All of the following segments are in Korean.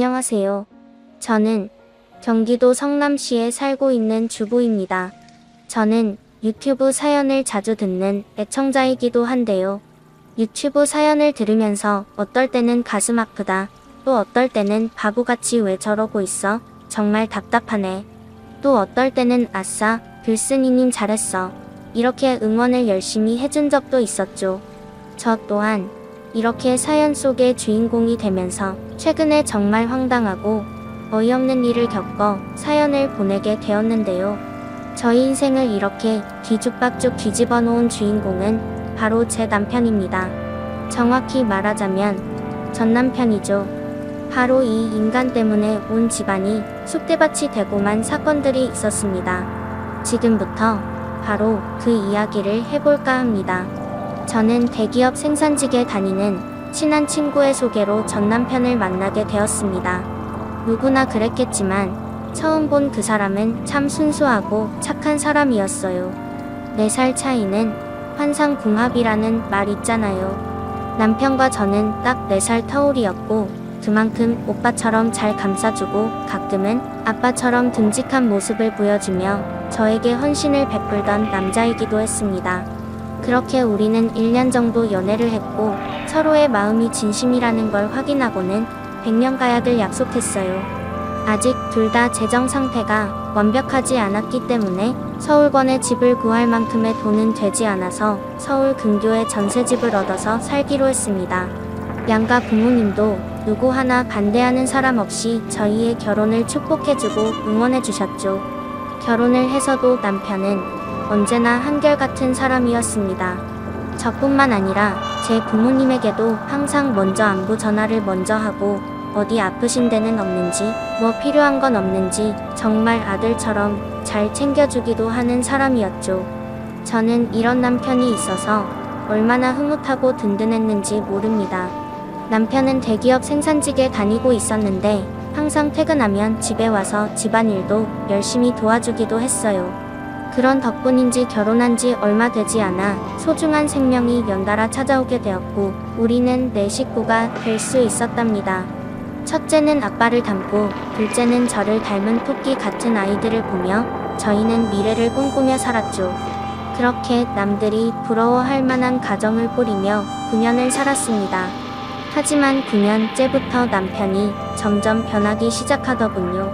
안녕하세요. 저는 경기도 성남시에 살고 있는 주부입니다. 저는 유튜브 사연을 자주 듣는 애청자이기도 한데요. 유튜브 사연을 들으면서 어떨 때는 가슴 아프다, 또 어떨 때는 바보같이 왜 저러고 있어? 정말 답답하네. 또 어떨 때는 아싸, 글쓴이님 잘했어. 이렇게 응원을 열심히 해준 적도 있었죠. 저 또한 이렇게 사연 속의 주인공이 되면서 최근에 정말 황당하고 어이없는 일을 겪어 사연을 보내게 되었는데요. 저희 인생을 이렇게 뒤죽박죽 뒤집어 놓은 주인공은 바로 제 남편입니다. 정확히 말하자면 전 남편이죠. 바로 이 인간 때문에 온 집안이 쑥대밭이 되고만 사건들이 있었습니다. 지금부터 바로 그 이야기를 해볼까 합니다. 저는 대기업 생산직에 다니는 친한 친구의 소개로 전 남편을 만나게 되었습니다. 누구나 그랬겠지만 처음 본 그 사람은 참 순수하고 착한 사람이었어요. 4살 차이는 환상궁합이라는 말 있잖아요. 남편과 저는 딱 4살 터울이었고 그만큼 오빠처럼 잘 감싸주고 가끔은 아빠처럼 듬직한 모습을 보여주며 저에게 헌신을 베풀던 남자이기도 했습니다. 그렇게 우리는 1년 정도 연애를 했고 서로의 마음이 진심이라는 걸 확인하고는 100년 가약을 약속했어요. 아직 둘 다 재정 상태가 완벽하지 않았기 때문에 서울권에 집을 구할 만큼의 돈은 되지 않아서 서울 근교에 전세집을 얻어서 살기로 했습니다. 양가 부모님도 누구 하나 반대하는 사람 없이 저희의 결혼을 축복해주고 응원해주셨죠. 결혼을 해서도 남편은 언제나 한결같은 사람이었습니다. 저뿐만 아니라 제 부모님에게도 항상 먼저 안부 전화를 먼저 하고 어디 아프신 데는 없는지, 뭐 필요한 건 없는지 정말 아들처럼 잘 챙겨주기도 하는 사람이었죠. 저는 이런 남편이 있어서 얼마나 흐뭇하고 든든했는지 모릅니다. 남편은 대기업 생산직에 다니고 있었는데 항상 퇴근하면 집에 와서 집안일도 열심히 도와주기도 했어요. 그런 덕분인지 결혼한 지 얼마 되지 않아 소중한 생명이 연달아 찾아오게 되었고 우리는 4식구가 될 수 있었답니다. 첫째는 아빠를 닮고 둘째는 저를 닮은 토끼 같은 아이들을 보며 저희는 미래를 꿈꾸며 살았죠. 그렇게 남들이 부러워할 만한 가정을 꾸리며 9년을 살았습니다. 하지만 9년째부터 남편이 점점 변하기 시작하더군요.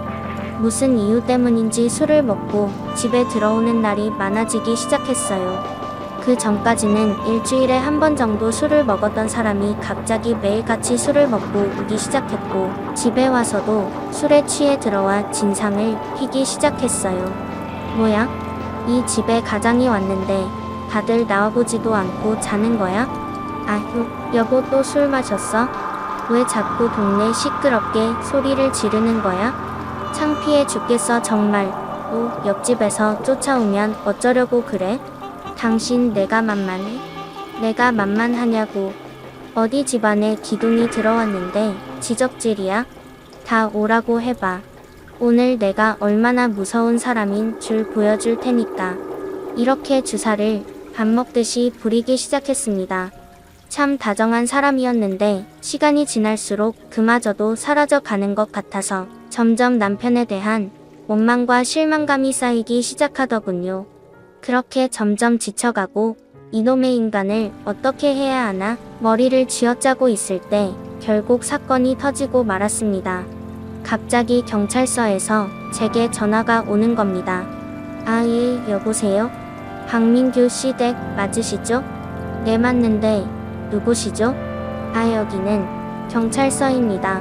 무슨 이유 때문인지 술을 먹고 집에 들어오는 날이 많아지기 시작했어요. 그 전까지는 일주일에 한 번 정도 술을 먹었던 사람이 갑자기 매일같이 술을 먹고 오기 시작했고 집에 와서도 술에 취해 들어와 진상을 피기 시작했어요. 뭐야? 이 집에 가장이 왔는데 다들 나와보지도 않고 자는 거야? 아휴, 여보 또 술 마셨어? 왜 자꾸 동네 시끄럽게 소리를 지르는 거야? 창피해 죽겠어 정말. 또 옆집에서 쫓아오면 어쩌려고 그래? 당신 내가 만만해? 내가 만만하냐고. 어디 집안에 기둥이 들어왔는데 지적질이야? 다 오라고 해봐. 오늘 내가 얼마나 무서운 사람인 줄 보여줄 테니까. 이렇게 주사를 밥 먹듯이 부리기 시작했습니다. 참 다정한 사람이었는데 시간이 지날수록 그마저도 사라져 가는 것 같아서 점점 남편에 대한 원망과 실망감이 쌓이기 시작하더군요. 그렇게 점점 지쳐가고 이놈의 인간을 어떻게 해야 하나 머리를 쥐어짜고 있을 때 결국 사건이 터지고 말았습니다. 갑자기 경찰서에서 제게 전화가 오는 겁니다. 아, 예, 여보세요? 박민규 씨 댁 맞으시죠? 네, 맞는데 누구시죠? 아, 여기는 경찰서입니다.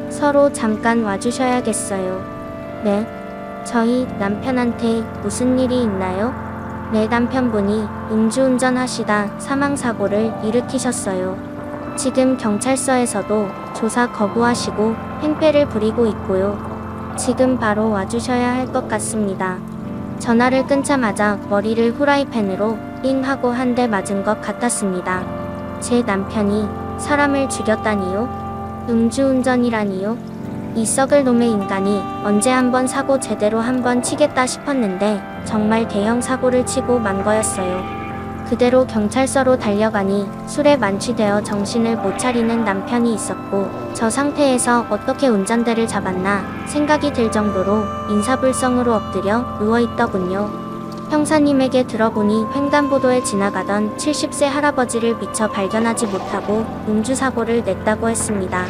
서로 잠깐 와주셔야겠어요. 네? 저희 남편한테 무슨 일이 있나요? 내 남편분이 음주운전 하시다 사망사고를 일으키셨어요. 지금 경찰서에서도 조사 거부하시고 행패를 부리고 있고요. 지금 바로 와주셔야 할 것 같습니다. 전화를 끊자마자 머리를 후라이팬으로 띵 하고 한 대 맞은 것 같았습니다. 제 남편이 사람을 죽였다니요? 음주운전이라니요? 이 썩을 놈의 인간이 언제 한번 사고 제대로 한번 치겠다 싶었는데 정말 대형 사고를 치고 만 거였어요. 그대로 경찰서로 달려가니 술에 만취되어 정신을 못 차리는 남편이 있었고 저 상태에서 어떻게 운전대를 잡았나 생각이 들 정도로 인사불성으로 엎드려 누워있더군요. 형사님에게 들어보니 횡단보도에 지나가던 70세 할아버지를 미처 발견하지 못하고 음주사고를 냈다고 했습니다.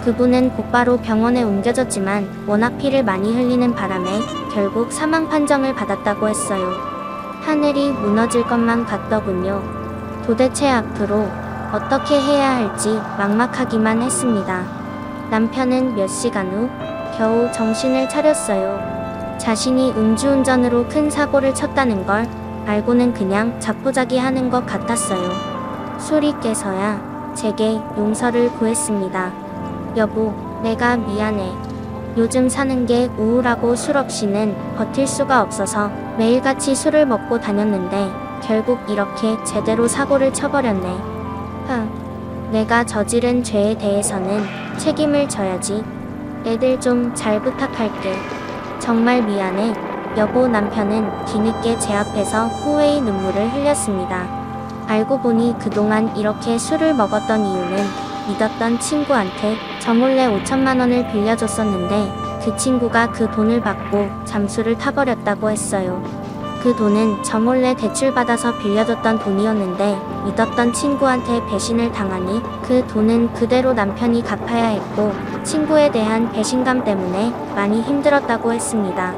그분은 곧바로 병원에 옮겨졌지만 워낙 피를 많이 흘리는 바람에 결국 사망 판정을 받았다고 했어요. 하늘이 무너질 것만 같더군요. 도대체 앞으로 어떻게 해야 할지 막막하기만 했습니다. 남편은 몇 시간 후 겨우 정신을 차렸어요. 자신이 음주운전으로 큰 사고를 쳤다는 걸 알고는 그냥 자포자기 하는 것 같았어요. 술이 깨서야 제게 용서를 구했습니다. 여보, 내가 미안해. 요즘 사는 게 우울하고 술 없이는 버틸 수가 없어서 매일같이 술을 먹고 다녔는데 결국 이렇게 제대로 사고를 쳐버렸네. 내가 저지른 죄에 대해서는 책임을 져야지. 애들 좀 잘 부탁할게. 정말 미안해. 여보. 남편은 뒤늦게 제 앞에서 후회의 눈물을 흘렸습니다. 알고 보니 그동안 이렇게 술을 먹었던 이유는 믿었던 친구한테 저 몰래 5천만 원을 빌려줬었는데 그 친구가 그 돈을 받고 잠수를 타버렸다고 했어요. 그 돈은 저 몰래 대출받아서 빌려줬던 돈이었는데 믿었던 친구한테 배신을 당하니 그 돈은 그대로 남편이 갚아야 했고 친구에 대한 배신감 때문에 많이 힘들었다고 했습니다.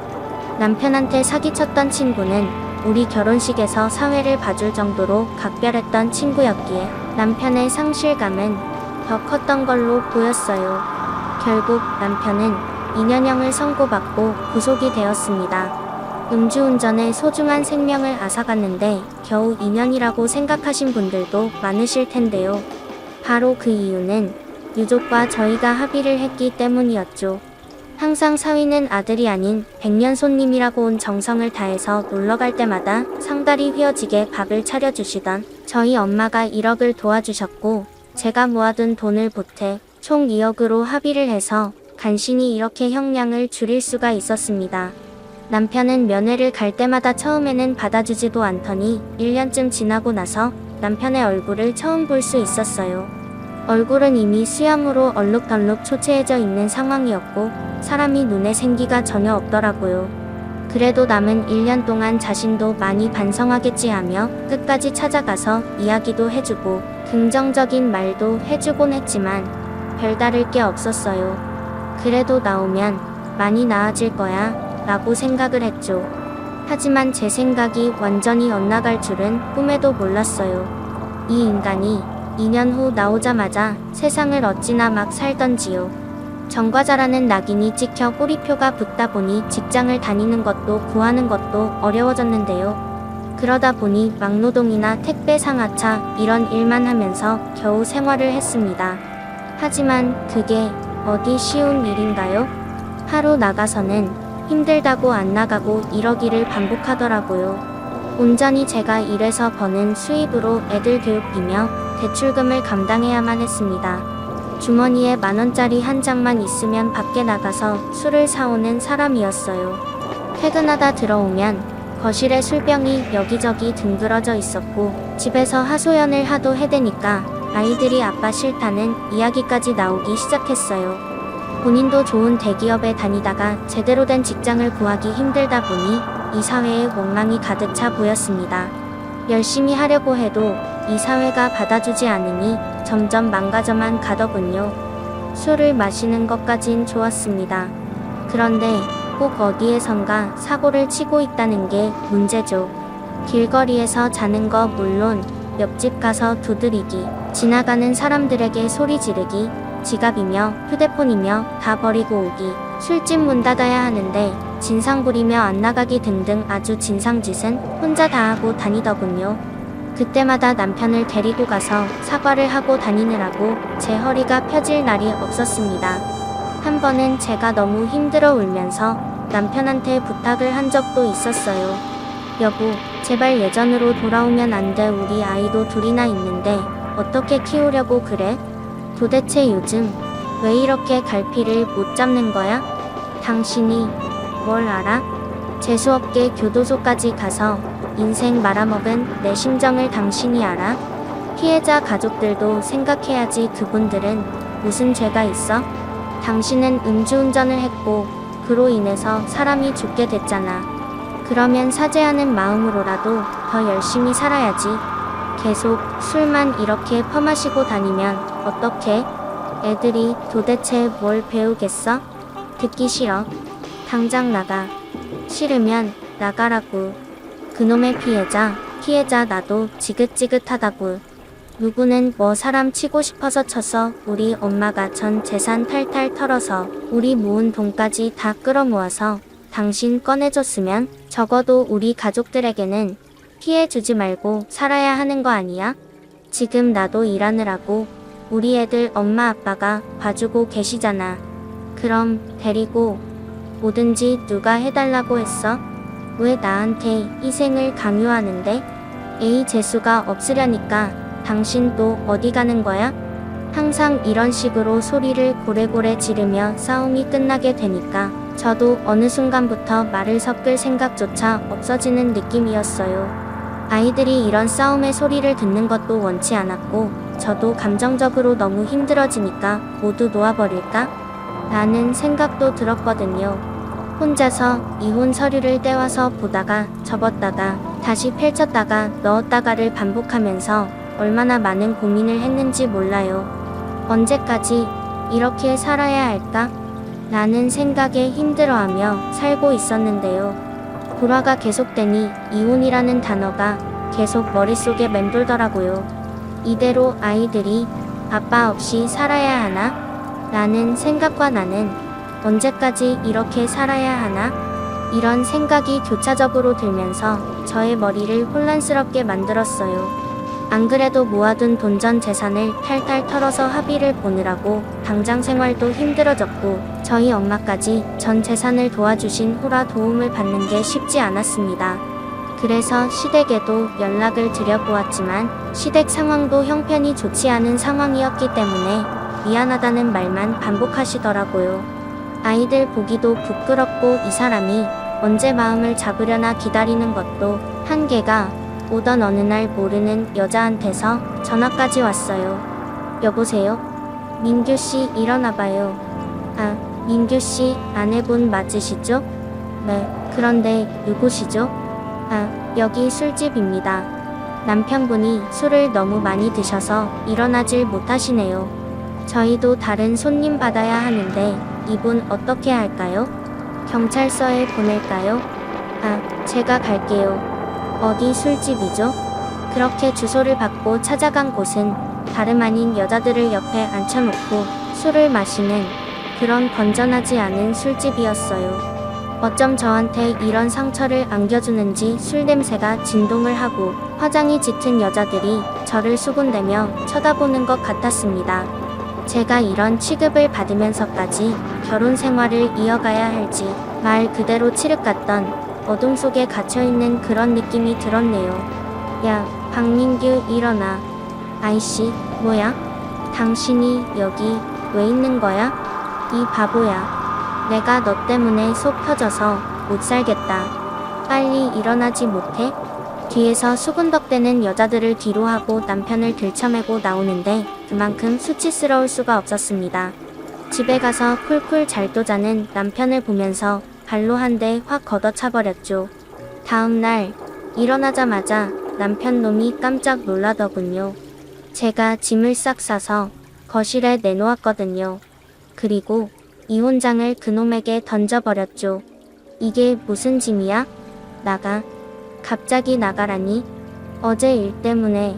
남편한테 사기쳤던 친구는 우리 결혼식에서 사회를 봐줄 정도로 각별했던 친구였기에 남편의 상실감은 더 컸던 걸로 보였어요. 결국 남편은 2년형을 선고받고 구속이 되었습니다. 음주운전에 소중한 생명을 앗아갔는데 겨우 2년이라고 생각하신 분들도 많으실 텐데요. 바로 그 이유는 유족과 저희가 합의를 했기 때문이었죠. 항상 사위는 아들이 아닌 백년손님이라고 온 정성을 다해서 놀러갈 때마다 상다리 휘어지게 밥을 차려주시던 저희 엄마가 1억을 도와주셨고 제가 모아둔 돈을 보태 총 2억으로 합의를 해서 간신히 이렇게 형량을 줄일 수가 있었습니다. 남편은 면회를 갈 때마다 처음에는 받아주지도 않더니 1년쯤 지나고 나서 남편의 얼굴을 처음 볼 수 있었어요. 얼굴은 이미 수염으로 얼룩덜룩 초췌해져 있는 상황이었고 사람이 눈에 생기가 전혀 없더라고요. 그래도 남은 1년 동안 자신도 많이 반성하겠지 하며 끝까지 찾아가서 이야기도 해주고 긍정적인 말도 해주곤 했지만 별다를 게 없었어요. 그래도 나오면 많이 나아질 거야 라고 생각을 했죠. 하지만 제 생각이 완전히 엇나갈 줄은 꿈에도 몰랐어요. 이 인간이 2년 후 나오자마자 세상을 어찌나 막 살던지요. 정과자라는 낙인이 찍혀 꼬리표가 붙다 보니 직장을 다니는 것도 구하는 것도 어려워졌는데요. 그러다 보니 막노동이나 택배 상하차 이런 일만 하면서 겨우 생활을 했습니다. 하지만 그게 어디 쉬운 일인가요? 하루 나가서는 힘들다고 안 나가고 이러기를 반복하더라고요. 온전히 제가 일해서 버는 수입으로 애들 교육비며 대출금을 감당해야만 했습니다. 주머니에 10,000원짜리 한 장만 있으면 밖에 나가서 술을 사오는 사람이었어요. 퇴근하다 들어오면 거실에 술병이 여기저기 등들어져 있었고 집에서 하소연을 하도 해대니까 아이들이 아빠 싫다는 이야기까지 나오기 시작했어요. 본인도 좋은 대기업에 다니다가 제대로 된 직장을 구하기 힘들다 보니 이 사회에 원망이 가득 차 보였습니다. 열심히 하려고 해도 이 사회가 받아주지 않으니 점점 망가져만 가더군요. 술을 마시는 것까진 좋았습니다. 그런데 꼭 어디에선가 사고를 치고 있다는 게 문제죠. 길거리에서 자는 거 물론 옆집 가서 두드리기, 지나가는 사람들에게 소리 지르기, 지갑이며 휴대폰이며 다 버리고 오기, 술집 문 닫아야 하는데 진상 부리며 안 나가기 등등 아주 진상짓은 혼자 다 하고 다니더군요. 그때마다 남편을 데리고 가서 사과를 하고 다니느라고 제 허리가 펴질 날이 없었습니다. 한 번은 제가 너무 힘들어 울면서 남편한테 부탁을 한 적도 있었어요. 여보, 제발 예전으로 돌아오면 안 돼. 우리 아이도 둘이나 있는데 어떻게 키우려고 그래? 도대체 요즘 왜 이렇게 갈피를 못 잡는 거야? 당신이 뭘 알아? 재수없게 교도소까지 가서 인생 말아먹은 내 심정을 당신이 알아? 피해자 가족들도 생각해야지. 그분들은 무슨 죄가 있어? 당신은 음주운전을 했고 그로 인해서 사람이 죽게 됐잖아. 그러면 사죄하는 마음으로라도 더 열심히 살아야지. 계속 술만 이렇게 퍼마시고 다니면 어떡해? 애들이 도대체 뭘 배우겠어? 듣기 싫어. 당장 나가. 싫으면 나가라고. 그놈의 피해자 나도 지긋지긋하다고. 누구는 뭐 사람 치고 싶어서 쳐서 우리 엄마가 전 재산 탈탈 털어서 우리 모은 돈까지 다 끌어모아서 당신 꺼내줬으면 적어도 우리 가족들에게는 피해 주지 말고 살아야 하는 거 아니야? 지금 나도 일하느라고 우리 애들 엄마 아빠가 봐주고 계시잖아. 그럼 데리고 뭐든지 누가 해달라고 했어? 왜 나한테 희생을 강요하는데? 에이 재수가 없으려니까 당신 또 어디 가는 거야? 항상 이런 식으로 소리를 고래고래 지르며 싸움이 끝나게 되니까 저도 어느 순간부터 말을 섞을 생각조차 없어지는 느낌이었어요. 아이들이 이런 싸움의 소리를 듣는 것도 원치 않았고 저도 감정적으로 너무 힘들어지니까 모두 놓아버릴까? 라는 생각도 들었거든요. 혼자서 이혼 서류를 떼와서 보다가 접었다가 다시 펼쳤다가 넣었다가를 반복하면서 얼마나 많은 고민을 했는지 몰라요. 언제까지 이렇게 살아야 할까? 라는 생각에 힘들어하며 살고 있었는데요. 불화가 계속되니 이혼이라는 단어가 계속 머릿속에 맴돌더라고요. 이대로 아이들이 아빠 없이 살아야 하나? 라는 생각과 나는 언제까지 이렇게 살아야 하나? 이런 생각이 교차적으로 들면서 저의 머리를 혼란스럽게 만들었어요. 안 그래도 모아둔 돈 전 재산을 탈탈 털어서 합의를 보느라고 당장 생활도 힘들어졌고 저희 엄마까지 전 재산을 도와주신 후라 도움을 받는 게 쉽지 않았습니다. 그래서 시댁에도 연락을 드려보았지만 시댁 상황도 형편이 좋지 않은 상황이었기 때문에 미안하다는 말만 반복하시더라고요. 아이들 보기도 부끄럽고 이 사람이 언제 마음을 잡으려나 기다리는 것도 한계가 오던 어느 날 모르는 여자한테서 전화까지 왔어요. 여보세요? 민규씨 일어나봐요. 아, 민규씨 아내분 맞으시죠? 네, 그런데 누구시죠? 아, 여기 술집입니다. 남편분이 술을 너무 많이 드셔서 일어나질 못하시네요. 저희도 다른 손님 받아야 하는데 이분 어떻게 할까요? 경찰서에 보낼까요? 아, 제가 갈게요. 어디 술집이죠? 그렇게 주소를 받고 찾아간 곳은 다름 아닌 여자들을 옆에 앉혀놓고 술을 마시는 그런 건전하지 않은 술집이었어요. 어쩜 저한테 이런 상처를 안겨주는지 술 냄새가 진동을 하고 화장이 짙은 여자들이 저를 수군대며 쳐다보는 것 같았습니다. 제가 이런 취급을 받으면서까지 결혼 생활을 이어가야 할지 말 그대로 칠흑 같던 어둠 속에 갇혀있는 그런 느낌이 들었네요. 야, 박민규 일어나. 아이씨, 뭐야? 당신이 여기 왜 있는 거야? 이 바보야. 내가 너 때문에 속 터져서 못 살겠다. 빨리 일어나지 못해? 뒤에서 수군덕대는 여자들을 뒤로하고 남편을 들쳐매고 나오는데 그만큼 수치스러울 수가 없었습니다. 집에 가서 쿨쿨 잘도 자는 남편을 보면서 발로 한 대 확 걷어차버렸죠. 다음날 일어나자마자 남편 놈이 깜짝 놀라더군요. 제가 짐을 싹 싸서 거실에 내놓았거든요. 그리고 이혼장을 그놈에게 던져버렸죠. 이게 무슨 짐이야? 나가. 갑자기 나가라니? 어제 일 때문에.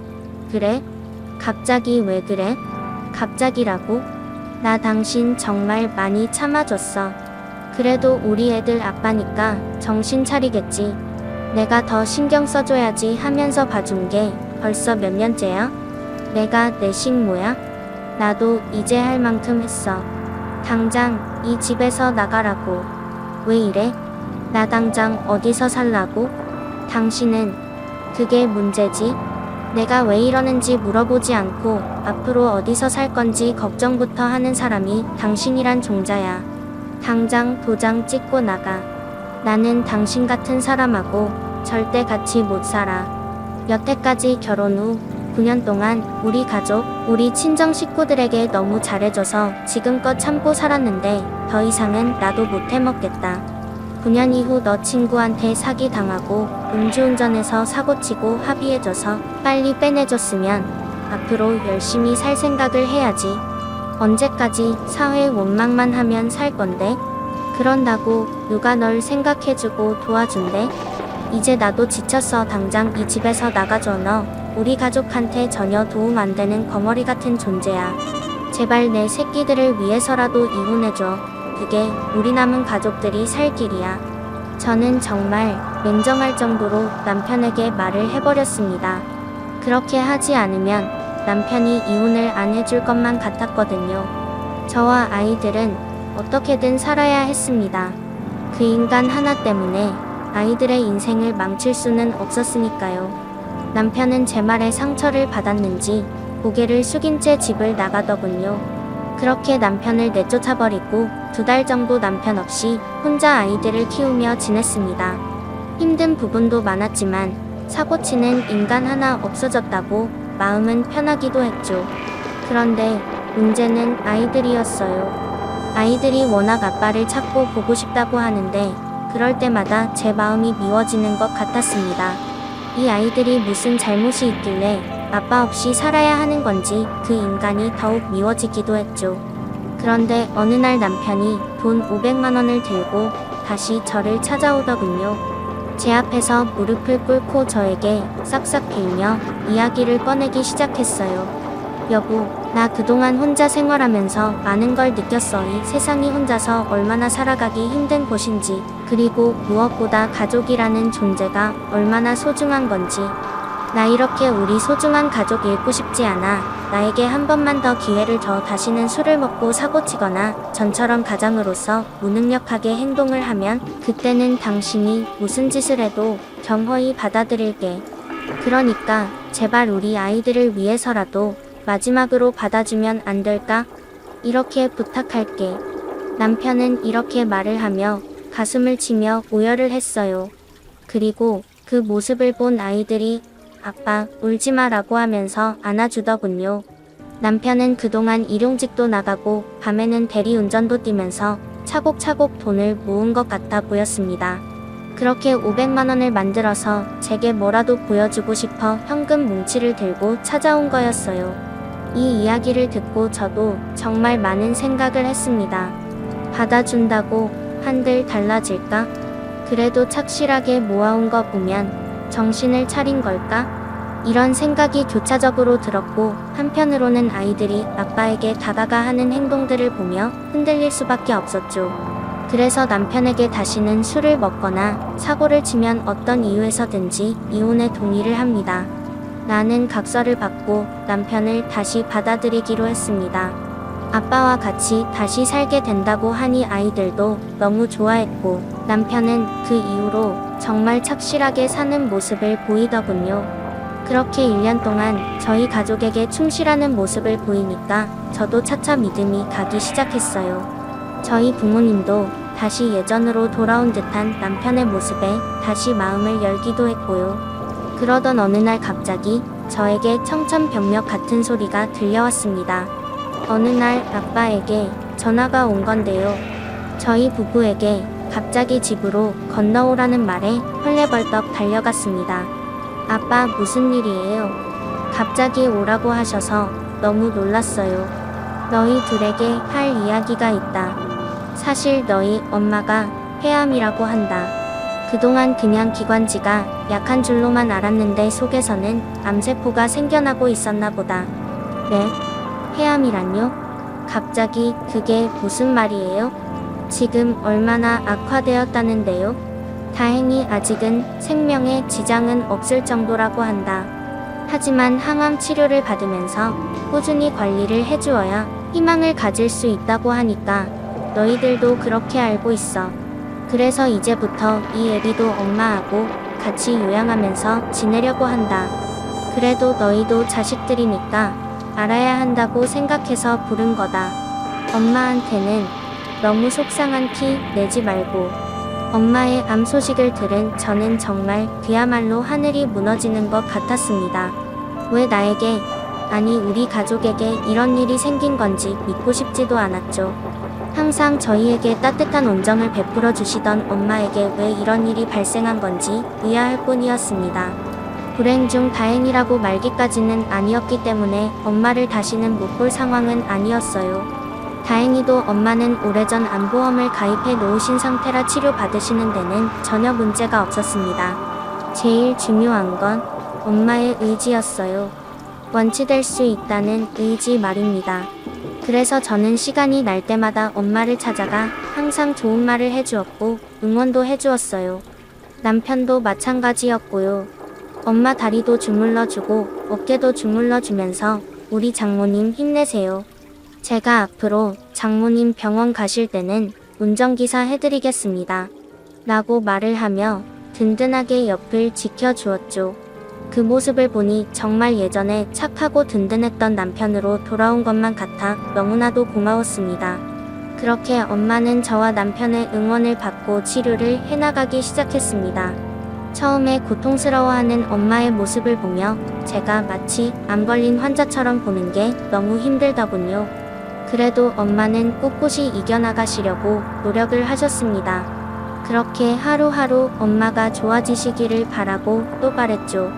그래? 갑자기 왜 그래? 갑자기라고? 나 당신 정말 많이 참아줬어. 그래도 우리 애들 아빠니까 정신 차리겠지. 내가 더 신경 써줘야지 하면서 봐준 게 벌써 몇 년째야? 내가 내 식모야? 나도 이제 할 만큼 했어. 당장 이 집에서 나가라고. 왜 이래? 나 당장 어디서 살라고? 당신은 그게 문제지? 내가 왜 이러는지 물어보지 않고 앞으로 어디서 살 건지 걱정부터 하는 사람이 당신이란 종자야. 당장 도장 찍고 나가. 나는 당신 같은 사람하고 절대 같이 못 살아. 여태까지 결혼 후 9년 동안 우리 가족, 우리 친정 식구들에게 너무 잘해줘서 지금껏 참고 살았는데 더 이상은 나도 못 해먹겠다. 9년 이후 너 친구한테 사기당하고 음주운전해서 사고치고 합의해줘서 빨리 빼내줬으면 앞으로 열심히 살 생각을 해야지. 언제까지 사회 원망만 하면 살 건데? 그런다고 누가 널 생각해주고 도와준대? 이제 나도 지쳤어. 당장 이 집에서 나가줘. 너 우리 가족한테 전혀 도움 안 되는 거머리 같은 존재야. 제발 내 새끼들을 위해서라도 이혼해줘. 그게 우리 남은 가족들이 살 길이야. 저는 정말 냉정할 정도로 남편에게 말을 해버렸습니다. 그렇게 하지 않으면 남편이 이혼을 안 해줄 것만 같았거든요. 저와 아이들은 어떻게든 살아야 했습니다. 그 인간 하나 때문에 아이들의 인생을 망칠 수는 없었으니까요. 남편은 제 말에 상처를 받았는지 고개를 숙인 채 집을 나가더군요. 그렇게 남편을 내쫓아버리고 2달 정도 남편 없이 혼자 아이들을 키우며 지냈습니다. 힘든 부분도 많았지만 사고치는 인간 하나 없어졌다고 마음은 편하기도 했죠. 그런데 문제는 아이들이었어요. 아이들이 워낙 아빠를 찾고 보고 싶다고 하는데 그럴 때마다 제 마음이 미워지는 것 같았습니다. 이 아이들이 무슨 잘못이 있길래 아빠 없이 살아야 하는 건지 그 인간이 더욱 미워지기도 했죠. 그런데 어느 날 남편이 돈 500만 원을 들고 다시 저를 찾아오더군요. 제 앞에서 무릎을 꿇고 저에게 싹싹 빌며 이야기를 꺼내기 시작했어요. 여보, 나 그동안 혼자 생활하면서 많은 걸 느꼈어. 이 세상이 혼자서 얼마나 살아가기 힘든 곳인지, 그리고 무엇보다 가족이라는 존재가 얼마나 소중한 건지. 나 이렇게 우리 소중한 가족 잃고 싶지 않아. 나에게 한 번만 더 기회를 줘. 다시는 술을 먹고 사고치거나 전처럼 가장으로서 무능력하게 행동을 하면 그때는 당신이 무슨 짓을 해도 경허히 받아들일게. 그러니까 제발 우리 아이들을 위해서라도 마지막으로 받아주면 안 될까? 이렇게 부탁할게. 남편은 이렇게 말을 하며 가슴을 치며 오열을 했어요. 그리고 그 모습을 본 아이들이 아빠, 울지마 라고 하면서 안아주더군요. 남편은 그동안 일용직도 나가고 밤에는 대리운전도 뛰면서 차곡차곡 돈을 모은 것 같아 보였습니다. 그렇게 500만 원을 만들어서 제게 뭐라도 보여주고 싶어 현금 뭉치를 들고 찾아온 거였어요. 이 이야기를 듣고 저도 정말 많은 생각을 했습니다. 받아준다고 한들 달라질까? 그래도 착실하게 모아온 거 보면 정신을 차린 걸까? 이런 생각이 교차적으로 들었고 한편으로는 아이들이 아빠에게 다가가 하는 행동들을 보며 흔들릴 수밖에 없었죠. 그래서 남편에게 다시는 술을 먹거나 사고를 치면 어떤 이유에서든지 이혼에 동의를 합니다. 나는 각서를 받고 남편을 다시 받아들이기로 했습니다. 아빠와 같이 다시 살게 된다고 하니 아이들도 너무 좋아했고 남편은 그 이후로 정말 착실하게 사는 모습을 보이더군요. 그렇게 1년 동안 저희 가족에게 충실하는 모습을 보이니까 저도 차차 믿음이 가기 시작했어요. 저희 부모님도 다시 예전으로 돌아온 듯한 남편의 모습에 다시 마음을 열기도 했고요. 그러던 어느 날 갑자기 저에게 청천벽력 같은 소리가 들려왔습니다. 어느 날 아빠에게 전화가 온 건데요. 저희 부부에게 갑자기 집으로 건너오라는 말에 헐레벌떡 달려갔습니다. 아빠, 무슨 일이에요? 갑자기 오라고 하셔서 너무 놀랐어요. 너희 둘에게 할 이야기가 있다. 사실 너희 엄마가 폐암이라고 한다. 그동안 그냥 기관지가 약한 줄로만 알았는데 속에서는 암세포가 생겨나고 있었나 보다. 네? 폐암이란요? 갑자기 그게 무슨 말이에요? 지금 얼마나 악화되었다는데요? 다행히 아직은 생명에 지장은 없을 정도라고 한다. 하지만 항암 치료를 받으면서 꾸준히 관리를 해주어야 희망을 가질 수 있다고 하니까 너희들도 그렇게 알고 있어. 그래서 이제부터 이 애비도 엄마하고 같이 요양하면서 지내려고 한다. 그래도 너희도 자식들이니까 알아야 한다고 생각해서 부른 거다. 엄마한테는 너무 속상한 티 내지 말고. 엄마의 암 소식을 들은 저는 정말 그야말로 하늘이 무너지는 것 같았습니다. 왜 나에게, 아니 우리 가족에게 이런 일이 생긴 건지 믿고 싶지도 않았죠. 항상 저희에게 따뜻한 온정을 베풀어 주시던 엄마에게 왜 이런 일이 발생한 건지 의아할 뿐이었습니다. 불행 중 다행이라고 말기까지는 아니었기 때문에 엄마를 다시는 못 볼 상황은 아니었어요. 다행히도 엄마는 오래전 암보험을 가입해 놓으신 상태라 치료받으시는 데는 전혀 문제가 없었습니다. 제일 중요한 건 엄마의 의지였어요. 완치될 수 있다는 의지 말입니다. 그래서 저는 시간이 날 때마다 엄마를 찾아가 항상 좋은 말을 해주었고 응원도 해주었어요. 남편도 마찬가지였고요. 엄마 다리도 주물러주고 어깨도 주물러주면서 우리 장모님 힘내세요. 제가 앞으로 장모님 병원 가실 때는 운전기사 해드리겠습니다. 라고 말을 하며 든든하게 옆을 지켜주었죠. 그 모습을 보니 정말 예전에 착하고 든든했던 남편으로 돌아온 것만 같아 너무나도 고마웠습니다. 그렇게 엄마는 저와 남편의 응원을 받고 치료를 해나가기 시작했습니다. 처음에 고통스러워하는 엄마의 모습을 보며 제가 마치 암 걸린 환자처럼 보는 게 너무 힘들더군요. 그래도 엄마는 꿋꿋이 이겨나가시려고 노력을 하셨습니다. 그렇게 하루하루 엄마가 좋아지시기를 바라고 또 바랬죠.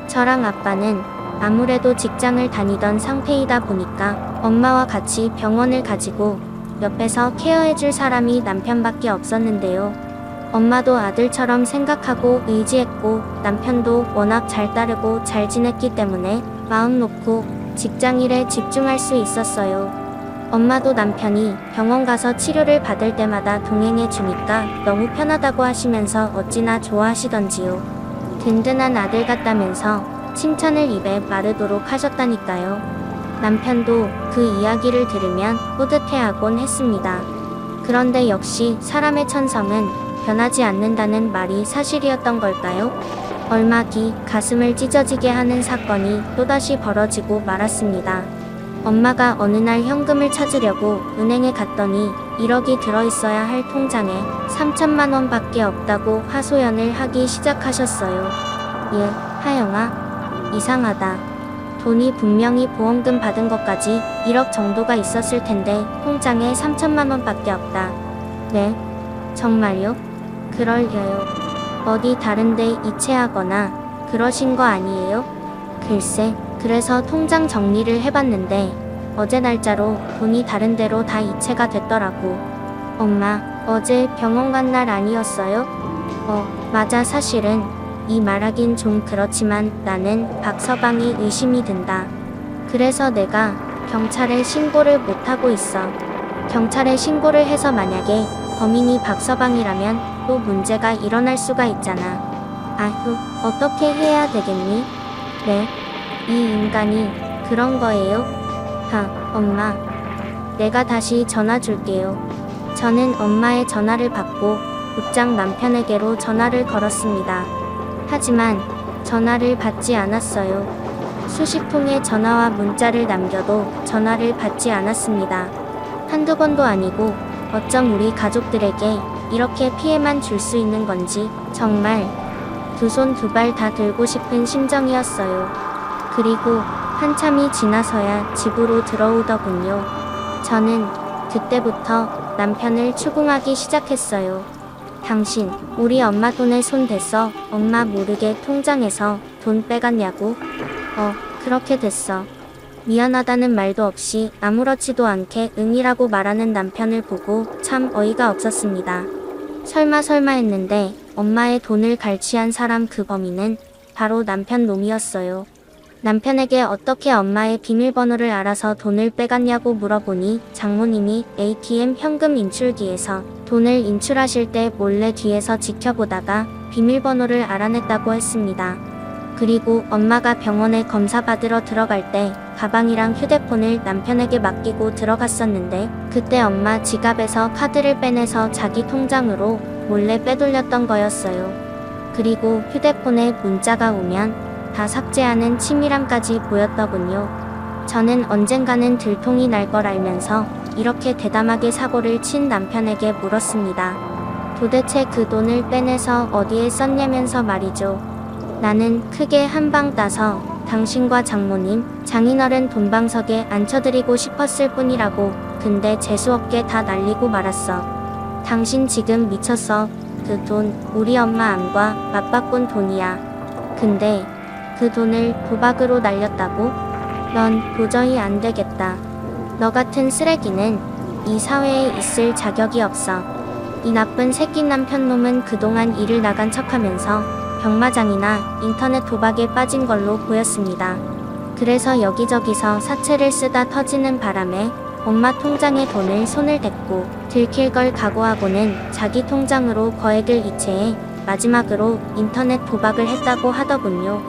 저랑 아빠는 아무래도 직장을 다니던 상태이다 보니까 엄마와 같이 병원을 가지고 옆에서 케어해줄 사람이 남편밖에 없었는데요. 엄마도 아들처럼 생각하고 의지했고 남편도 워낙 잘 따르고 잘 지냈기 때문에 마음 놓고 직장일에 집중할 수 있었어요. 엄마도 남편이 병원 가서 치료를 받을 때마다 동행해 주니까 너무 편하다고 하시면서 어찌나 좋아하시던지요. 든든한 아들 같다면서 칭찬을 입에 마르도록 하셨다니까요. 남편도 그 이야기를 들으면 뿌듯해하곤 했습니다. 그런데 역시 사람의 천성은 변하지 않는다는 말이 사실이었던 걸까요? 얼마 뒤 가슴을 찢어지게 하는 사건이 또다시 벌어지고 말았습니다. 엄마가 어느 날 현금을 찾으려고 은행에 갔더니 1억이 들어있어야 할 통장에 3천만 원밖에 없다고 하소연을 하기 시작하셨어요. 예, 하영아, 이상하다. 돈이 분명히 보험금 받은 것까지 1억 정도가 있었을 텐데 통장에 3천만 원밖에 없다. 네, 정말요? 그럴 리요. 어디 다른데 이체하거나 그러신 거 아니에요? 글쎄, 그래서 통장 정리를 해봤는데 어제 날짜로 돈이 다른 데로 다 이체가 됐더라고. 엄마, 어제 병원 간 날 아니었어요? 맞아. 사실은 이 말하긴 좀 그렇지만 나는 박서방이 의심이 든다. 그래서 내가 경찰에 신고를 못하고 있어. 경찰에 신고를 해서 만약에 범인이 박서방이라면 또 문제가 일어날 수가 있잖아. 아휴, 어떻게 해야 되겠니? 네, 이 인간이 그런 거예요? 엄마, 내가 다시 전화 줄게요. 저는 엄마의 전화를 받고 곧장 남편에게로 전화를 걸었습니다. 하지만 전화를 받지 않았어요. 수십 통의 전화와 문자를 남겨도 전화를 받지 않았습니다. 한두 번도 아니고 어쩜 우리 가족들에게 이렇게 피해만 줄 수 있는 건지 정말 두 손 두 발 다 들고 싶은 심정이었어요. 그리고 한참이 지나서야 집으로 들어오더군요. 저는 그때부터 남편을 추궁하기 시작했어요. 당신, 우리 엄마 돈에 손 댔어. 엄마 모르게 통장에서 돈 빼갔냐고? 그렇게 됐어. 미안하다는 말도 없이 아무렇지도 않게 응이라고 말하는 남편을 보고 참 어이가 없었습니다. 설마 했는데 엄마의 돈을 갈취한 사람 그 범인은 바로 남편 놈이었어요. 남편에게 어떻게 엄마의 비밀번호를 알아서 돈을 빼갔냐고 물어보니 장모님이 ATM 현금 인출기에서 돈을 인출하실 때 몰래 뒤에서 지켜보다가 비밀번호를 알아냈다고 했습니다. 그리고 엄마가 병원에 검사 받으러 들어갈 때 가방이랑 휴대폰을 남편에게 맡기고 들어갔었는데 그때 엄마 지갑에서 카드를 빼내서 자기 통장으로 몰래 빼돌렸던 거였어요. 그리고 휴대폰에 문자가 오면 다 삭제하는 치밀함까지 보였더군요. 저는 언젠가는 들통이 날 걸 알면서 이렇게 대담하게 사고를 친 남편에게 물었습니다. 도대체 그 돈을 빼내서 어디에 썼냐면서 말이죠. 나는 크게 한 방 따서 당신과 장모님, 장인어른 돈방석에 앉혀드리고 싶었을 뿐이라고. 근데 재수없게 다 날리고 말았어. 당신 지금 미쳤어. 그 돈 우리 엄마 안과 맞바꾼 돈이야. 근데 그 돈을 도박으로 날렸다고? 넌 도저히 안 되겠다. 너 같은 쓰레기는 이 사회에 있을 자격이 없어. 이 나쁜 새끼 남편놈은 그동안 일을 나간 척하면서 병마장이나 인터넷 도박에 빠진 걸로 보였습니다. 그래서 여기저기서 사채를 쓰다 터지는 바람에 엄마 통장에 돈을 손을 댔고 들킬 걸 각오하고는 자기 통장으로 거액을 이체해 마지막으로 인터넷 도박을 했다고 하더군요.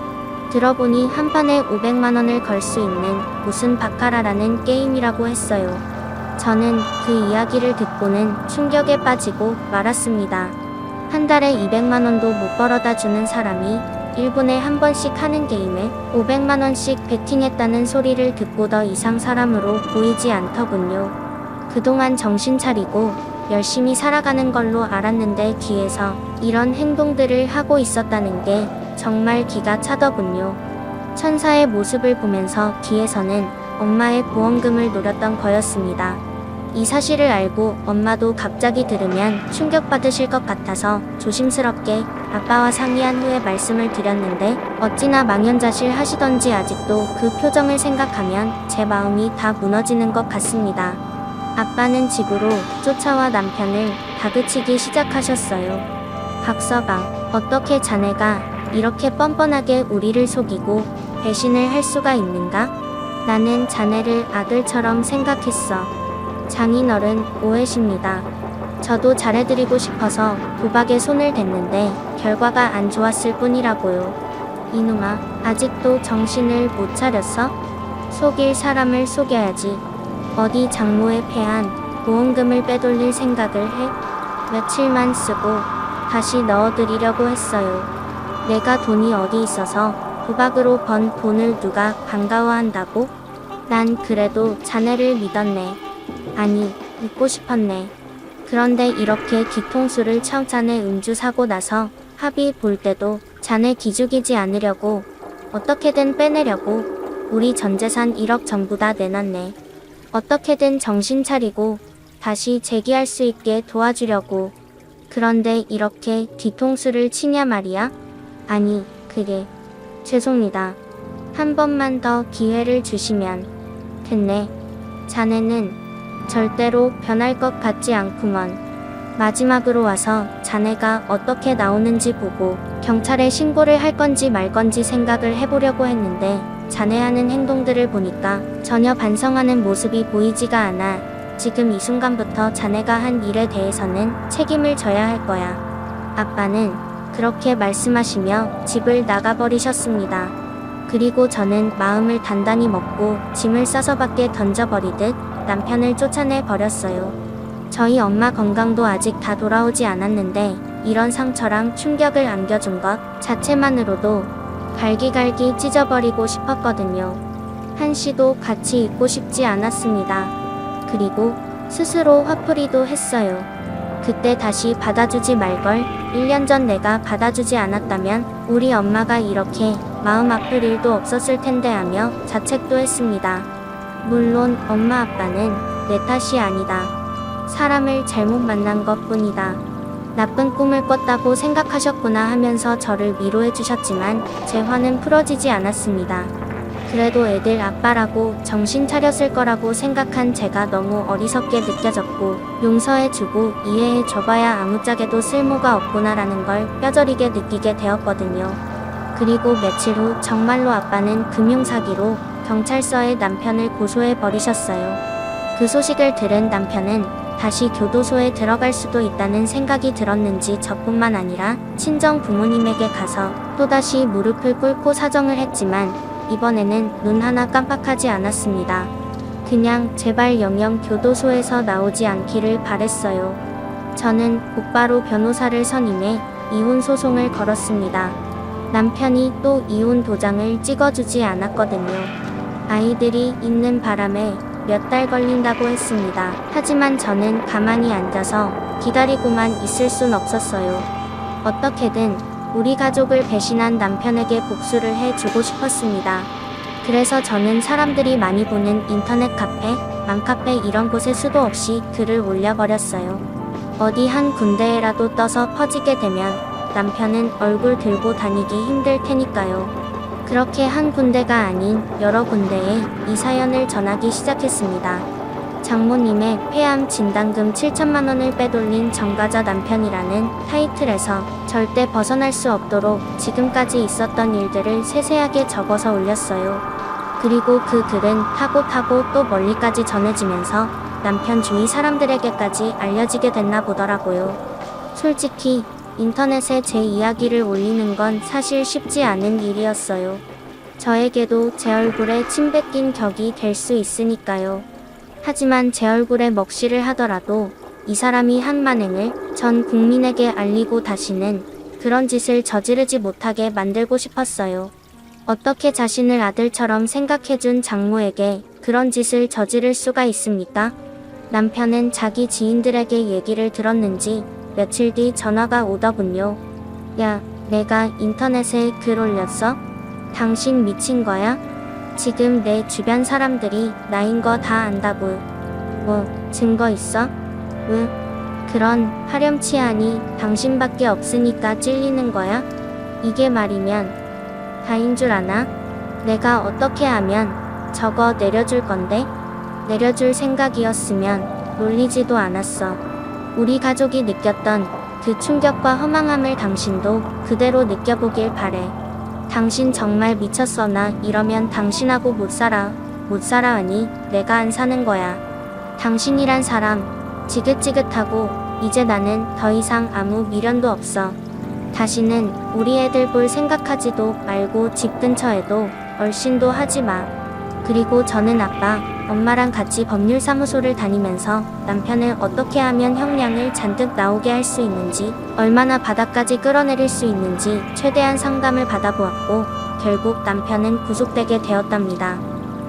들어보니 한 판에 500만 원을 걸 수 있는 무슨 바카라라는 게임이라고 했어요. 저는 그 이야기를 듣고는 충격에 빠지고 말았습니다. 한 달에 200만 원도 못 벌어다 주는 사람이 1분에 한 번씩 하는 게임에 500만 원씩 베팅했다는 소리를 듣고 더 이상 사람으로 보이지 않더군요. 그동안 정신 차리고 열심히 살아가는 걸로 알았는데 뒤에서 이런 행동들을 하고 있었다는 게 정말 기가 차더군요. 천사의 모습을 보면서 뒤에서는 엄마의 보험금을 노렸던 거였습니다. 이 사실을 알고 엄마도 갑자기 들으면 충격받으실 것 같아서 조심스럽게 아빠와 상의한 후에 말씀을 드렸는데 어찌나 망연자실 하시던지 아직도 그 표정을 생각하면 제 마음이 다 무너지는 것 같습니다. 아빠는 집으로 쫓아와 남편을 다그치기 시작하셨어요. 박서방, 어떻게 자네가 이렇게 뻔뻔하게 우리를 속이고 배신을 할 수가 있는가? 나는 자네를 아들처럼 생각했어. 장인어른, 오해십니다. 저도 잘해드리고 싶어서 도박에 손을 댔는데 결과가 안 좋았을 뿐이라고요. 이놈아, 아직도 정신을 못 차렸어? 속일 사람을 속여야지. 어디 장모의 패한 보험금을 빼돌릴 생각을 해? 며칠만 쓰고 다시 넣어드리려고 했어요. 내가 돈이 어디 있어서 도박으로 번 돈을 누가 반가워한다고? 난 그래도 자네를 믿었네. 아니, 믿고 싶었네. 그런데 이렇게 뒤통수를 쳐 자네 음주 사고 나서 합의 볼 때도 자네 기죽이지 않으려고 어떻게든 빼내려고 우리 전 재산 1억 전부 다 내놨네. 어떻게든 정신 차리고 다시 재기할 수 있게 도와주려고. 그런데 이렇게 뒤통수를 치냐 말이야? 아니, 그게 죄송합니다. 한 번만 더 기회를 주시면 됐네. 자네는 절대로 변할 것 같지 않구먼. 마지막으로 와서 자네가 어떻게 나오는지 보고 경찰에 신고를 할 건지 말 건지 생각을 해보려고 했는데 자네 하는 행동들을 보니까 전혀 반성하는 모습이 보이지가 않아. 지금 이 순간부터 자네가 한 일에 대해서는 책임을 져야 할 거야. 아빠는 그렇게 말씀하시며 집을 나가버리셨습니다. 그리고 저는 마음을 단단히 먹고 짐을 싸서 밖에 던져버리듯 남편을 쫓아내 버렸어요. 저희 엄마 건강도 아직 다 돌아오지 않았는데 이런 상처랑 충격을 안겨준 것 자체만으로도 갈기갈기 찢어버리고 싶었거든요. 한시도 같이 있고 싶지 않았습니다. 그리고 스스로 화풀이도 했어요. 그때 다시 받아주지 말걸. 1년 전 내가 받아주지 않았다면 우리 엄마가 이렇게 마음 아플 일도 없었을 텐데 하며 자책도 했습니다. 물론 엄마 아빠는 내 탓이 아니다. 사람을 잘못 만난 것 뿐이다. 나쁜 꿈을 꿨다고 생각하셨구나 하면서 저를 위로해 주셨지만 제 화는 풀어지지 않았습니다. 그래도 애들 아빠라고 정신 차렸을 거라고 생각한 제가 너무 어리석게 느껴졌고 용서해주고 이해해줘봐야 아무짝에도 쓸모가 없구나라는 걸 뼈저리게 느끼게 되었거든요. 그리고 며칠 후 정말로 아빠는 금융사기로 경찰서에 남편을 고소해버리셨어요. 그 소식을 들은 남편은 다시 교도소에 들어갈 수도 있다는 생각이 들었는지 저뿐만 아니라 친정 부모님에게 가서 또다시 무릎을 꿇고 사정을 했지만 이번에는 눈 하나 깜빡하지 않았습니다. 그냥 제발 영영 교도소에서 나오지 않기를 바랬어요. 저는 곧바로 변호사를 선임해 이혼 소송을 걸었습니다. 남편이 또 이혼 도장을 찍어주지 않았거든요. 아이들이 있는 바람에 몇 달 걸린다고 했습니다. 하지만 저는 가만히 앉아서 기다리고만 있을 순 없었어요. 어떻게든 우리 가족을 배신한 남편에게 복수를 해주고 싶었습니다. 그래서 저는 사람들이 많이 보는 인터넷 카페, 맘카페 이런 곳에 수도 없이 글을 올려버렸어요. 어디 한 군데에라도 떠서 퍼지게 되면 남편은 얼굴 들고 다니기 힘들 테니까요. 그렇게 한 군데가 아닌 여러 군데에 이 사연을 전하기 시작했습니다. 장모님의 폐암 진단금 7천만 원을 빼돌린 정가자 남편이라는 타이틀에서 절대 벗어날 수 없도록 지금까지 있었던 일들을 세세하게 적어서 올렸어요. 그리고 그 글은 타고 또 멀리까지 전해지면서 남편 주위 사람들에게까지 알려지게 됐나 보더라고요. 솔직히 인터넷에 제 이야기를 올리는 건 사실 쉽지 않은 일이었어요. 저에게도 제 얼굴에 침 뱉긴 격이 될 수 있으니까요. 하지만 제 얼굴에 먹칠을 하더라도 이 사람이 한 만행을 전 국민에게 알리고 다시는 그런 짓을 저지르지 못하게 만들고 싶었어요. 어떻게 자신을 아들처럼 생각해준 장모에게 그런 짓을 저지를 수가 있습니까? 남편은 자기 지인들에게 얘기를 들었는지 며칠 뒤 전화가 오더군요. 야, 내가 인터넷에 글 올렸어? 당신 미친 거야? 지금 내 주변 사람들이 나인 거 다 안다고. 뭐, 증거 있어? 그런 파렴치하니 당신밖에 없으니까 찔리는 거야? 이게 말이면 다인 줄 아나? 내가 어떻게 하면 저거 내려줄 건데? 내려줄 생각이었으면 놀리지도 않았어. 우리 가족이 느꼈던 그 충격과 허망함을 당신도 그대로 느껴보길 바래. 당신 정말 미쳤어. 나 이러면 당신하고 못 살아 하니 내가 안 사는 거야. 당신이란 사람 지긋지긋하고 이제 나는 더 이상 아무 미련도 없어. 다시는 우리 애들 볼 생각하지도 말고 집 근처에도 얼씬도 하지 마. 그리고 저는 아빠, 엄마랑 같이 법률사무소를 다니면서 남편을 어떻게 하면 형량을 잔뜩 나오게 할 수 있는지, 얼마나 바닥까지 끌어내릴 수 있는지 최대한 상담을 받아보았고 결국 남편은 구속되게 되었답니다.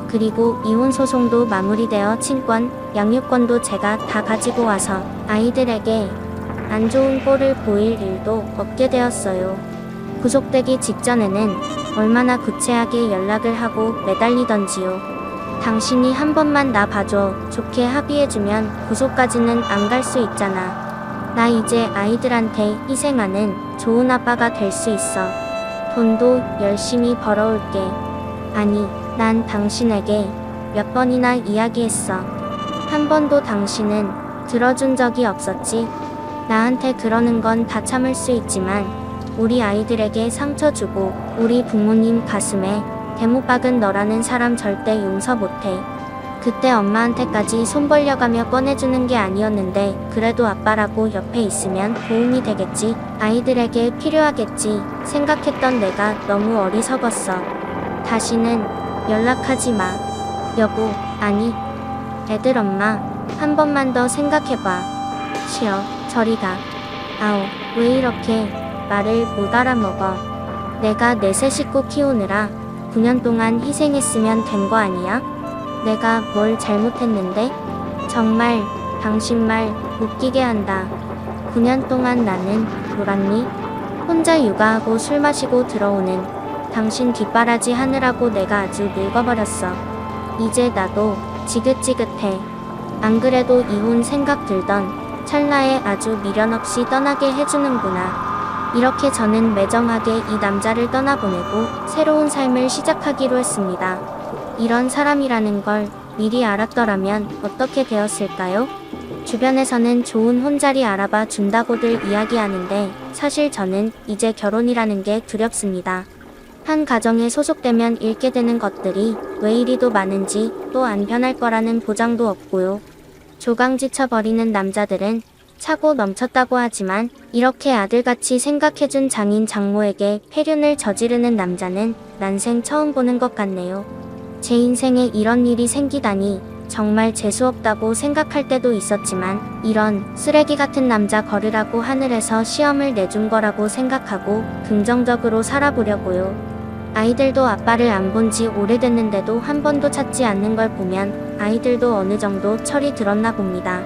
그리고 이혼 소송도 마무리되어 친권, 양육권도 제가 다 가지고 와서 아이들에게 안 좋은 꼴을 보일 일도 없게 되었어요. 구속되기 직전에는 얼마나 구체하게 연락을 하고 매달리던지요. 당신이 한 번만 나 봐줘. 좋게 합의해주면 구속까지는 안 갈 수 있잖아. 나 이제 아이들한테 희생하는 좋은 아빠가 될 수 있어. 돈도 열심히 벌어올게. 아니, 난 당신에게 몇 번이나 이야기했어. 한 번도 당신은 들어준 적이 없었지. 나한테 그러는 건 다 참을 수 있지만 우리 아이들에게 상처 주고 우리 부모님 가슴에 대못 박은 너라는 사람 절대 용서 못해. 그때 엄마한테까지 손 벌려가며 꺼내주는 게 아니었는데 그래도 아빠라고 옆에 있으면 도움이 되겠지, 아이들에게 필요하겠지 생각했던 내가 너무 어리석었어. 다시는 연락하지 마. 여보, 아니, 애들 엄마, 한 번만 더 생각해봐. 쉬어, 저리 가. 아우, 왜 이렇게 말을 못 알아먹어. 내가 내 세 식구 키우느라 9년 동안 희생했으면 된 거 아니야? 내가 뭘 잘못했는데? 정말 당신 말 웃기게 한다. 9년 동안 나는 놀았니? 혼자 육아하고 술 마시고 들어오는 당신 뒷바라지 하느라고 내가 아주 늙어버렸어. 이제 나도 지긋지긋해. 안 그래도 이혼 생각 들던 찰나에 아주 미련 없이 떠나게 해주는구나. 이렇게 저는 매정하게 이 남자를 떠나보내고 새로운 삶을 시작하기로 했습니다. 이런 사람이라는 걸 미리 알았더라면 어떻게 되었을까요? 주변에서는 좋은 혼자리 알아봐 준다고들 이야기하는데 사실 저는 이제 결혼이라는 게 두렵습니다. 한 가정에 소속되면 잃게 되는 것들이 왜 이리도 많은지, 또 안 변할 거라는 보장도 없고요. 조강 지쳐버리는 남자들은 차고 넘쳤다고 하지만 이렇게 아들같이 생각해준 장인 장모에게 폐륜을 저지르는 남자는 난생 처음 보는 것 같네요. 제 인생에 이런 일이 생기다니 정말 재수없다고 생각할 때도 있었지만 이런 쓰레기 같은 남자 거르라고 하늘에서 시험을 내준 거라고 생각하고 긍정적으로 살아보려고요. 아이들도 아빠를 안 본 지 오래됐는데도 한 번도 찾지 않는 걸 보면 아이들도 어느 정도 철이 들었나 봅니다.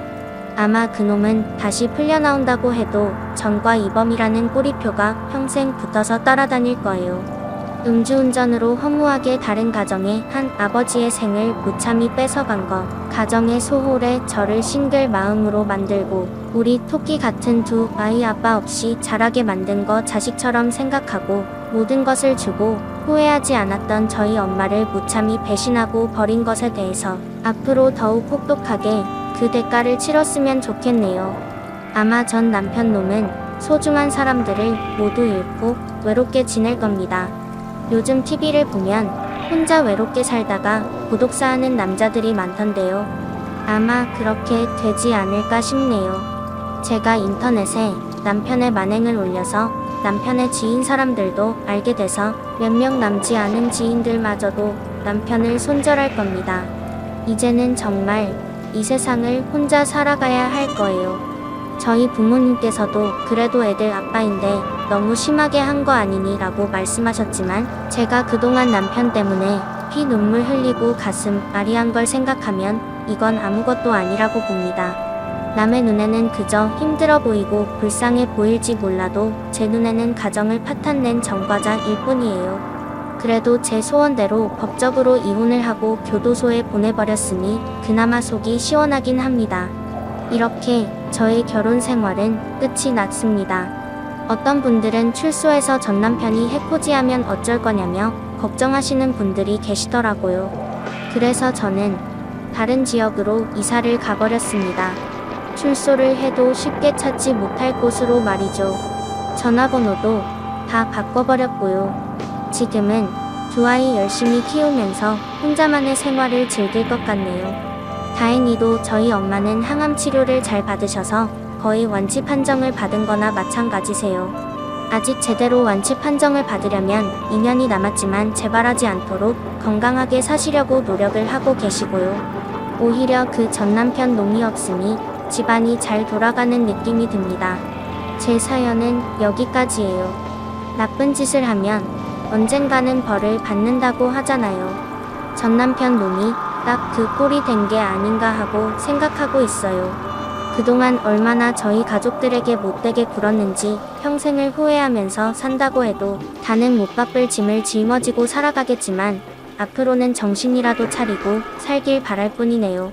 아마 그놈은 다시 풀려나온다고 해도 전과 이범이라는 꼬리표가 평생 붙어서 따라다닐 거예요. 음주운전으로 허무하게 다른 가정의 한 아버지의 생을 무참히 뺏어간 거, 가정의 소홀에 저를 싱글 마음으로 만들고 우리 토끼 같은 두 아이 아빠 없이 자라게 만든 거 자식처럼 생각하고 모든 것을 주고 후회하지 않았던 저희 엄마를 무참히 배신하고 버린 것에 대해서 앞으로 더욱 혹독하게 그 대가를 치렀으면 좋겠네요. 아마 전 남편 놈은 소중한 사람들을 모두 잃고 외롭게 지낼 겁니다. 요즘 TV를 보면 혼자 외롭게 살다가 고독사하는 남자들이 많던데요. 아마 그렇게 되지 않을까 싶네요. 제가 인터넷에 남편의 만행을 올려서 남편의 지인 사람들도 알게 돼서 몇 명 남지 않은 지인들마저도 남편을 손절할 겁니다. 이제는 정말 이 세상을 혼자 살아가야 할 거예요. 저희 부모님께서도 그래도 애들 아빠인데 너무 심하게 한 거 아니니 라고 말씀하셨지만 제가 그동안 남편 때문에 피 눈물 흘리고 가슴 아리한 걸 생각하면 이건 아무것도 아니라고 봅니다. 남의 눈에는 그저 힘들어 보이고 불쌍해 보일지 몰라도 제 눈에는 가정을 파탄낸 전과자일 뿐이에요. 그래도 제 소원대로 법적으로 이혼을 하고 교도소에 보내버렸으니 그나마 속이 시원하긴 합니다. 이렇게 저의 결혼 생활은 끝이 났습니다. 어떤 분들은 출소해서 전 남편이 해코지하면 어쩔 거냐며 걱정하시는 분들이 계시더라고요. 그래서 저는 다른 지역으로 이사를 가버렸습니다. 출소를 해도 쉽게 찾지 못할 곳으로 말이죠. 전화번호도 다 바꿔버렸고요. 지금은 두 아이 열심히 키우면서 혼자만의 생활을 즐길 것 같네요. 다행히도 저희 엄마는 항암 치료를 잘 받으셔서 거의 완치 판정을 받은 거나 마찬가지세요. 아직 제대로 완치 판정을 받으려면 2년이 남았지만 재발하지 않도록 건강하게 사시려고 노력을 하고 계시고요. 오히려 그 전 남편 놈이 없으니 집안이 잘 돌아가는 느낌이 듭니다. 제 사연은 여기까지예요. 나쁜 짓을 하면 언젠가는 벌을 받는다고 하잖아요. 전 남편 놈이 딱 그 꼴이 된 게 아닌가 하고 생각하고 있어요. 그동안 얼마나 저희 가족들에게 못되게 굴었는지 평생을 후회하면서 산다고 해도 다는 못 바쁠 짐을 짊어지고 살아가겠지만 앞으로는 정신이라도 차리고 살길 바랄 뿐이네요.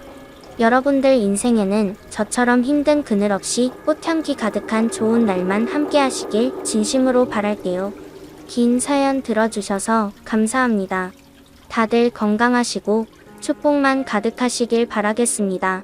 여러분들 인생에는 저처럼 힘든 그늘 없이 꽃향기 가득한 좋은 날만 함께 하시길 진심으로 바랄게요. 긴 사연 들어주셔서 감사합니다. 다들 건강하시고 축복만 가득하시길 바라겠습니다.